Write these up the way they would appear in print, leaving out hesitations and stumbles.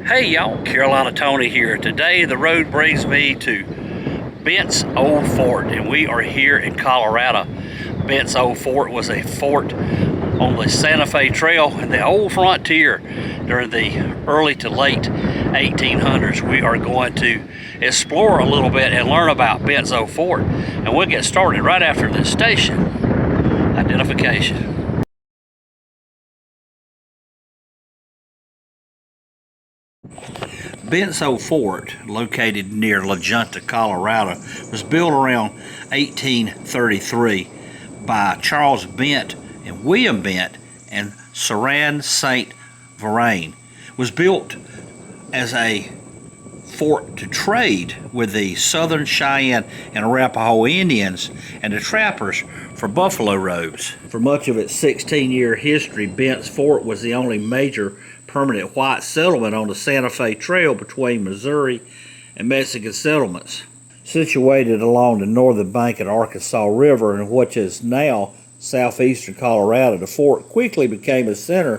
Hey y'all, Carolina Tony here. Today the road brings me to Bent's Old Fort, and we are here in Colorado. Bent's Old Fort was a fort on the Santa Fe Trail in the old frontier during the early to late 1800s. We are going to explore a little bit and learn about Bent's Old Fort, and we'll get started right after this station identification. Bent's Old Fort, located near La Junta, Colorado, was built around 1833 by Charles Bent and William Bent and Saran St. Vrain. It was built as a fort to trade with the Southern Cheyenne and Arapaho Indians and the trappers for buffalo robes. For much of its 16-year history, Bent's Fort was the only major permanent white settlement on the Santa Fe Trail between Missouri and Mexican settlements. Situated along the northern bank of the Arkansas River in what is now southeastern Colorado, the fort quickly became a center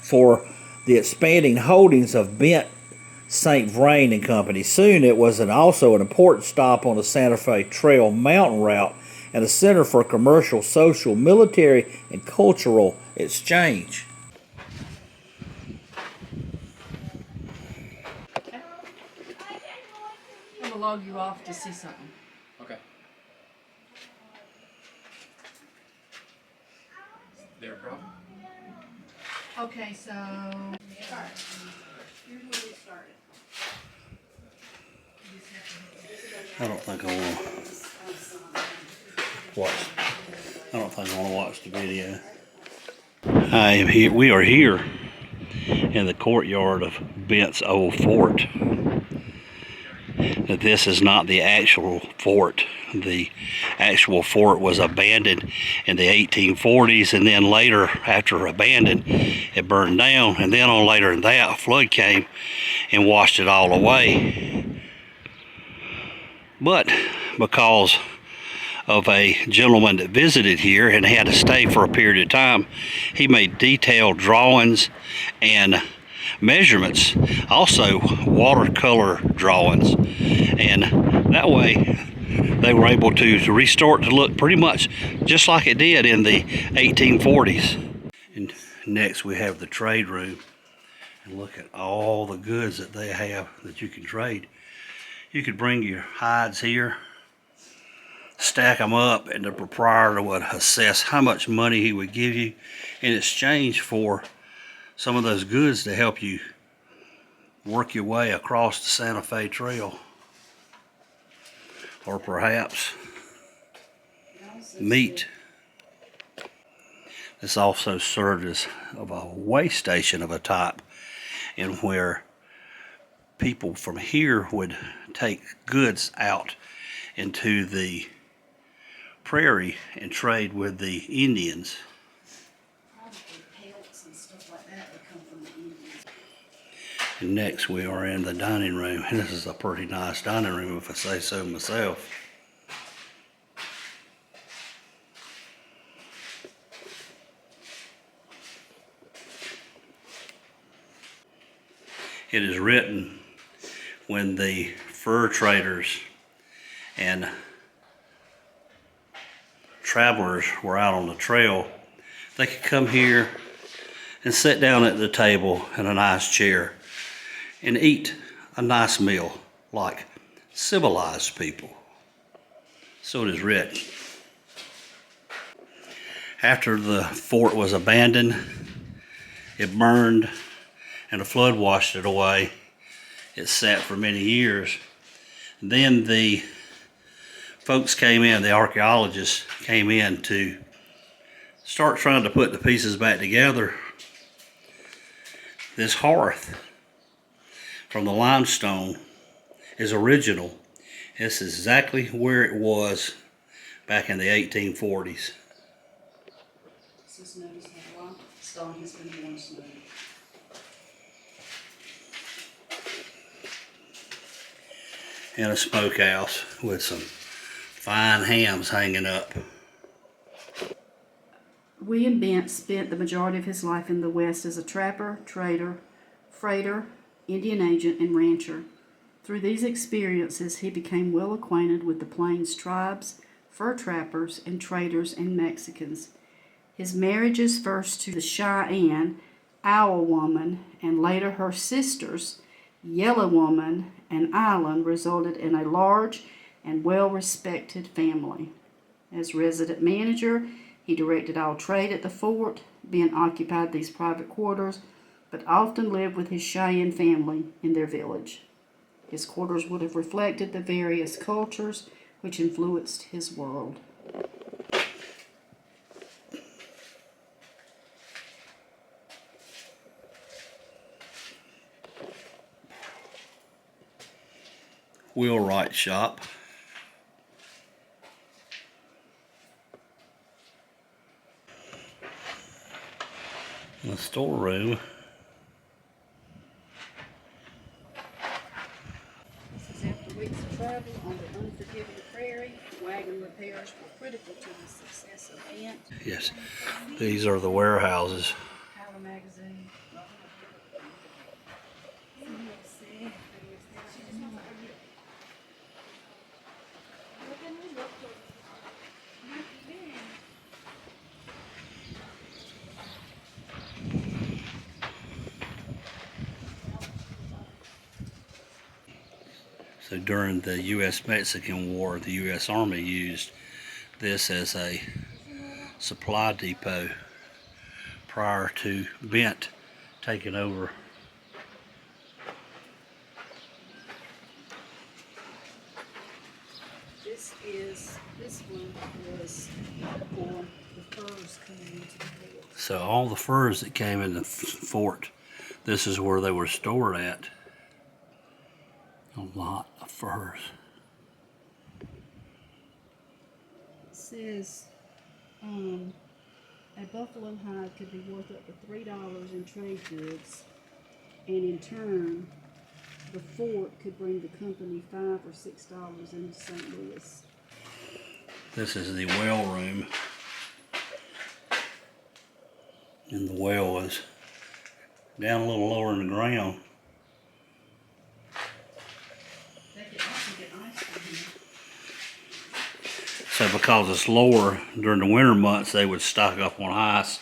for the expanding holdings of Bent St. Vrain and Company. Soon it was also an important stop on the Santa Fe Trail mountain route and a center for commercial, social, military, and cultural exchange. I'm gonna log you off to see something. Okay. There a problem? Okay, so start. Here's where we started. I don't think I want to watch. I don't think I want to watch the video. I am here. We are here in the courtyard of Bent's Old Fort. This is not the actual fort. The actual fort was abandoned in the 1840s, and then later, after abandoned, it burned down, and then on later than that, a flood came and washed it all away. But because of a gentleman that visited here and had to stay for a period of time, he made detailed drawings and measurements, also watercolor drawings, and that way they were able to restore it to look pretty much just like it did in the 1840s. And next we have the trade room, and look at all the goods that they have that you can trade. You could bring your hides here, stack them up, and the proprietor would assess how much money he would give you in exchange for some of those goods to help you work your way across the Santa Fe Trail, or perhaps meat. This also served as of a way station of a type, in where people from here would take goods out into the prairie and trade with the Indians. And next we are in the dining room, and this is a pretty nice dining room if I say so myself. It is written when the fur traders and travelers were out on the trail, they could come here and sit down at the table in a nice chair and eat a nice meal like civilized people. So it is written. After the fort was abandoned, it burned and a flood washed it away. It sat for many years. Then the folks came in, the archaeologists came in to start trying to put the pieces back together. This hearth from the limestone is original. This is exactly where it was back in the 1840s. Just notice how long stone has been worn smooth. And a smokehouse with some fine hams hanging up. William Bent spent the majority of his life in the West as a trapper, trader, freighter, Indian agent, and rancher. Through these experiences, he became well acquainted with the Plains tribes, fur trappers, and traders and Mexicans. His marriages first to the Cheyenne, Owl Woman, and later her sisters, Yellow Woman and Island, resulted in a large and well-respected family. As resident manager, he directed all trade at the fort. Ben occupied these private quarters, but often lived with his Cheyenne family in their village. His quarters would have reflected the various cultures which influenced his world. Wheelwright shop. The storeroom. This is after weeks of travel on the unforgiving prairie. Wagon repairs were critical to the success of Wont. Yes, these are the warehouses. Power magazine. So during the U.S.-Mexican War, the U.S. Army used this as a supply depot prior to Bent taking over. This one was for the furs coming into the fort. So all the furs that came in the fort, this is where they were stored at. A lot of furs. It says a buffalo hide could be worth up to $3 in trade goods, and in turn, the fort could bring the company $5 or $6 into St. Louis. This is the well room. And the well was down a little lower in the ground. They could also get ice from here. So because it's lower during the winter months, they would stock up on ice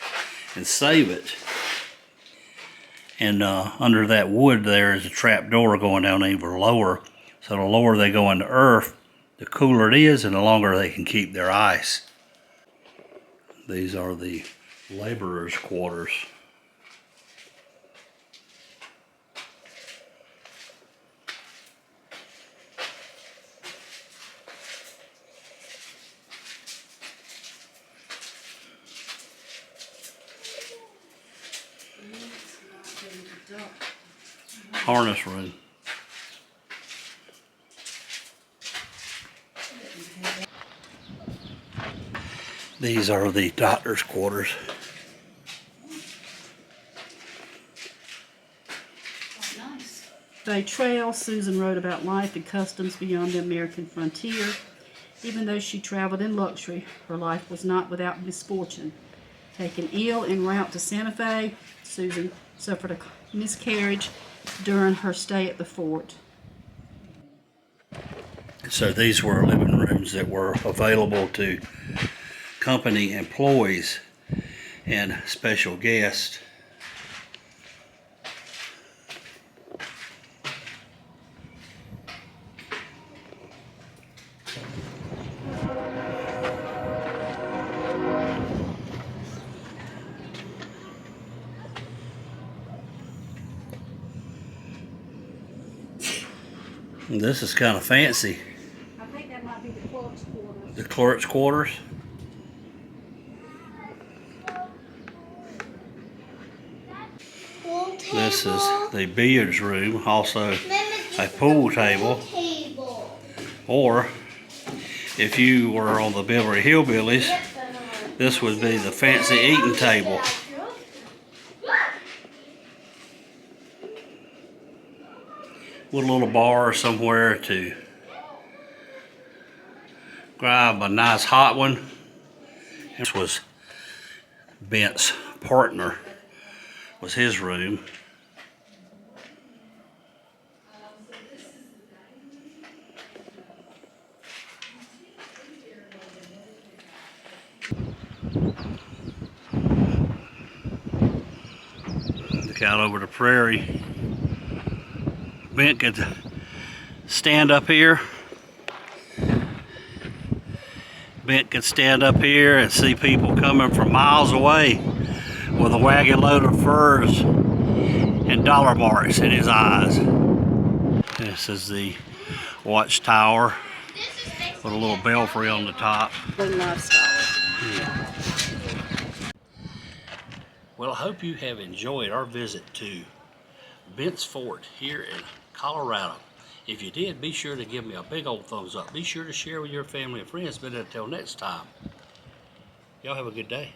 and save it. And under that wood there is a trap door going down even lower. So the lower they go into earth, the cooler it is and the longer they can keep their ice. These are the laborers' quarters. Harness room. These are the doctor's quarters. Nice. By trail, Susan wrote about life and customs beyond the American frontier. Even though she traveled in luxury, her life was not without misfortune. Taken ill en route to Santa Fe, Susan suffered a miscarriage during her stay at the fort. So these were living rooms that were available to company employees and special guests. This is kind of fancy. I think that might be the clerk's quarters. The clerk's quarters. This is the billiards room, also a pool table. Or if you were on the Beverly Hillbillies, this would be the fancy eating table. With a little bar somewhere to grab a nice hot one. This was Bent's partner, was his room. Look out over the prairie. Bent could stand up here. Bent could stand up here and see people coming from miles away with a wagon load of furs and dollar marks in his eyes. This is the watchtower with a little belfry on the top. Well, I hope you have enjoyed our visit to Bent's Fort here in Colorado. If you did, be sure to give me a big old thumbs up. Be sure to share with your family and friends. But until next time, y'all have a good day.